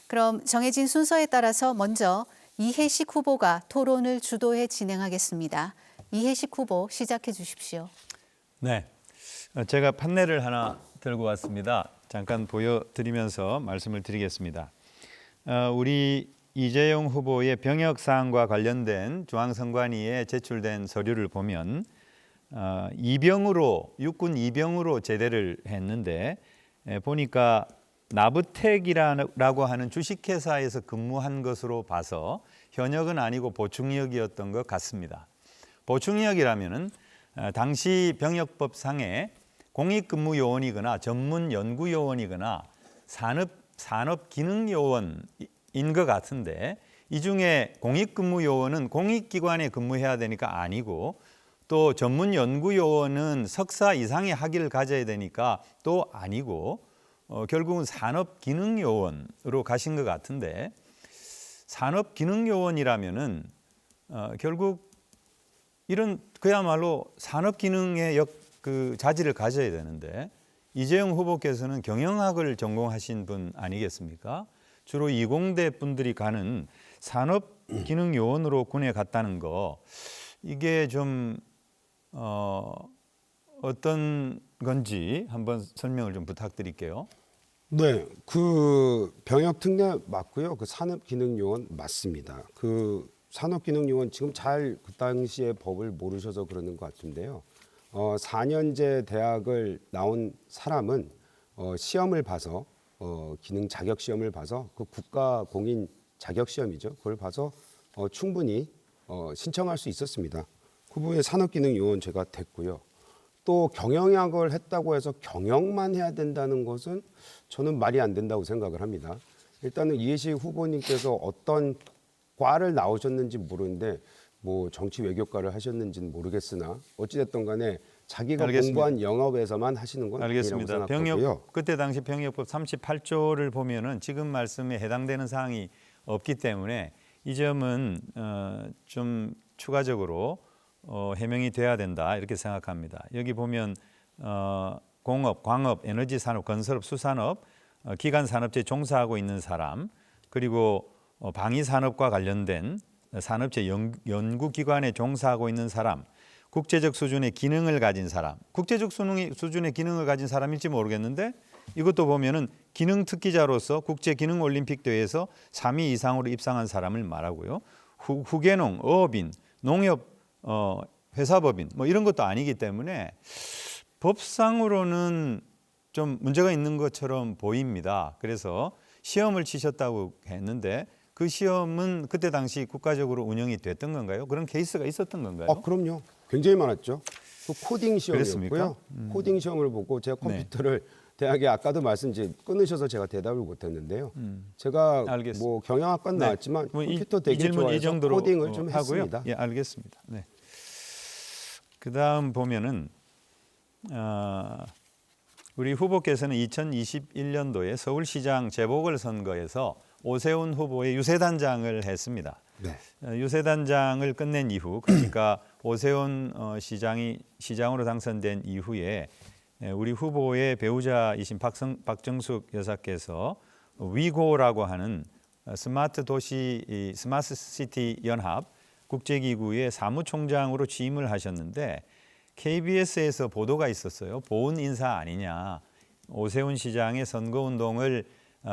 그럼 정해진 순서에 따라서 먼저 이해식 후보가 토론을 주도해 진행하겠습니다. 이해식 후보 시작해 주십시오. 네, 제가 판넬을 하나 들고 왔습니다. 잠깐 보여드리면서 말씀을 드리겠습니다. 우리 이재용 후보의 병역 사항과 관련된 중앙선관위에 제출된 서류를 보면 육군 이병으로 제대를 했는데 보니까 나브텍이라고 하는 주식회사에서 근무한 것으로 봐서 현역은 아니고 보충역이었던 것 같습니다. 보충역이라면은 당시 병역법상에 공익근무요원이거나 전문연구요원이거나 산업기능요원인 것 같은데 이 중에 공익근무요원은 공익기관에 근무해야 되니까 아니고 또 전문연구요원은 석사 이상의 학위를 가져야 되니까 또 아니고 결국은 산업기능요원으로 가신 것 같은데 산업기능요원이라면은 결국 이런 그야말로 산업기능의 자질을 가져야 되는데 이재용 후보께서는 경영학을 전공하신 분 아니겠습니까? 주로 이공대 분들이 가는 산업기능요원으로 군에 갔다는 거 이게 좀 어떤 건지 한번 설명을 좀 부탁드릴게요. 네, 그 병역 특례 맞고요. 그 산업기능요원 맞습니다. 그 산업기능요원 지금 잘 그 당시의 법을 모르셔서 그러는 것 같은데요. 4년제 대학을 나온 사람은 시험을 봐서 기능 자격 시험을 봐서 그 국가 공인 자격 시험이죠. 그걸 봐서 충분히 신청할 수 있었습니다. 후보의 산업기능요원 제가 됐고요. 또 경영학을 했다고 해서 경영만 해야 된다는 것은 저는 말이 안 된다고 생각을 합니다. 일단은 이해식 후보님께서 어떤 과를 나오셨는지 모르는데 뭐 정치 외교과를 하셨는지는 모르겠으나 어찌됐든 간에 자기가 알겠습니다. 공부한 영업에서만 하시는 건 알겠습니다. 아니라고 생각하고요. 그때 당시 병역법 38조를 보면은 지금 말씀에 해당되는 사항이 없기 때문에 이 점은 좀 추가적으로 해명이 돼야 된다 이렇게 생각합니다. 여기 보면 공업, 광업, 에너지 산업, 건설업, 수산업, 기간 산업체에 종사하고 있는 사람, 그리고 방위 산업과 관련된 산업체 연구기관에 종사하고 있는 사람, 국제적 수준의 기능을 가진 사람, 국제적 수준의 기능을 가진 사람일지 모르겠는데 이것도 보면은 기능 특기자로서 국제 기능 올림픽 대회에서 3위 이상으로 입상한 사람을 말하고요. 후계농, 어업인, 농협 회사법인 뭐 이런 것도 아니기 때문에 법상으로는 좀 문제가 있는 것처럼 보입니다. 그래서 시험을 치셨다고 했는데 그 시험은 그때 당시 국가적으로 운영이 됐던 건가요? 그런 케이스가 있었던 건가요? 그럼요. 굉장히 많았죠. 그 코딩 시험이었고요. 그랬습니까? 코딩 시험을 보고 제가 컴퓨터를 대학에 아까도 말씀드린 끊으셔서 제가 대답을 못했는데요. 제가 알겠습니다. 뭐 경영학과는 네. 나왔지만 뭐 컴퓨터 이 되게 질문 이 좋아해서 정도로 코딩을 좀 하고요. 했습니다. 예, 알겠습니다. 네. 그다음 보면은 우리 후보께서는 2021년도에 서울시장 재보궐선거에서 오세훈 후보의 유세단장을 했습니다. 네. 유세단장을 끝낸 이후, 그러니까 오세훈 시장으로 당선된 이후에 우리 후보의 배우자이신 박정숙 여사께서 위고라고 하는 스마트 시티 연합 국제기구의 사무총장으로 취임을 하셨는데 KBS에서 보도가 있었어요. 보훈 인사 아니냐. 오세훈 시장의 선거운동을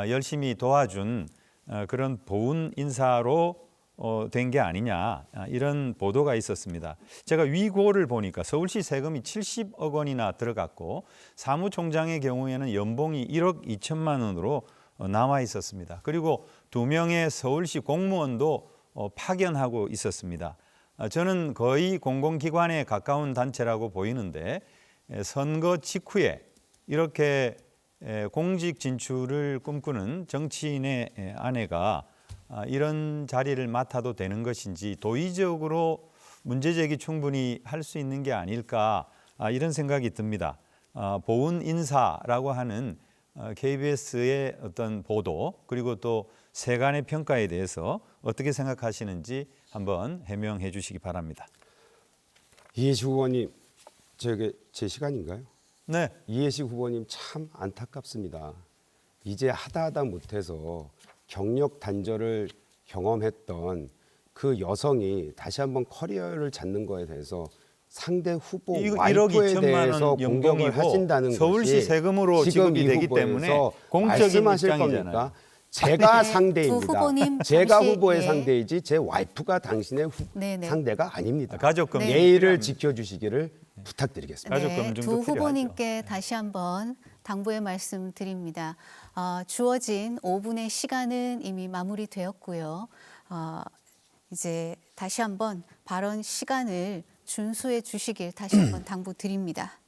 열심히 도와준 그런 보훈 인사로 된 게 아니냐 이런 보도가 있었습니다. 제가 위고를 보니까 서울시 세금이 70억 원이나 들어갔고 사무총장의 경우에는 연봉이 1억 2천만 원으로 나와 있었습니다. 그리고 2명의 서울시 공무원도 파견하고 있었습니다. 저는 거의 공공기관에 가까운 단체라고 보이는데 선거 직후에 이렇게 공직 진출을 꿈꾸는 정치인의 아내가 이런 자리를 맡아도 되는 것인지 도의적으로 문제제기 충분히 할 수 있는 게 아닐까 이런 생각이 듭니다. 보훈 인사라고 하는 KBS의 어떤 보도 그리고 또 세간의 평가에 대해서 어떻게 생각하시는지 한번 해명해 주시기 바랍니다. 이해식 후보님, 제 시간인가요? 네. 이해식 후보님 참 안타깝습니다. 이제 하다 못해서 경력 단절을 경험했던 그 여성이 다시 한번 커리어를 찾는 거에 대해서 상대 후보 이거 1억 와이프에 2천만 대해서 원 공격을 연봉이고 하신다는 서울시 것이 세금으로 지금 지급이 이 되기 후보에서 때문에 공적인 말씀하실 입장이잖아요. 겁니까? 제가 네, 상대입니다. 두 후보님 제가 잠시, 후보의 예. 상대이지 제 와이프가 당신의 네네. 상대가 아닙니다. 가족금 네. 예의를 지켜주시기를 부탁드리겠습니다. 가족금 좀 두 더 필요하죠. 후보님께 다시 한번 당부의 말씀 드립니다. 주어진 5분의 시간은 이미 마무리되었고요. 이제 다시 한번 발언 시간을 준수해 주시길 다시 한번 당부드립니다.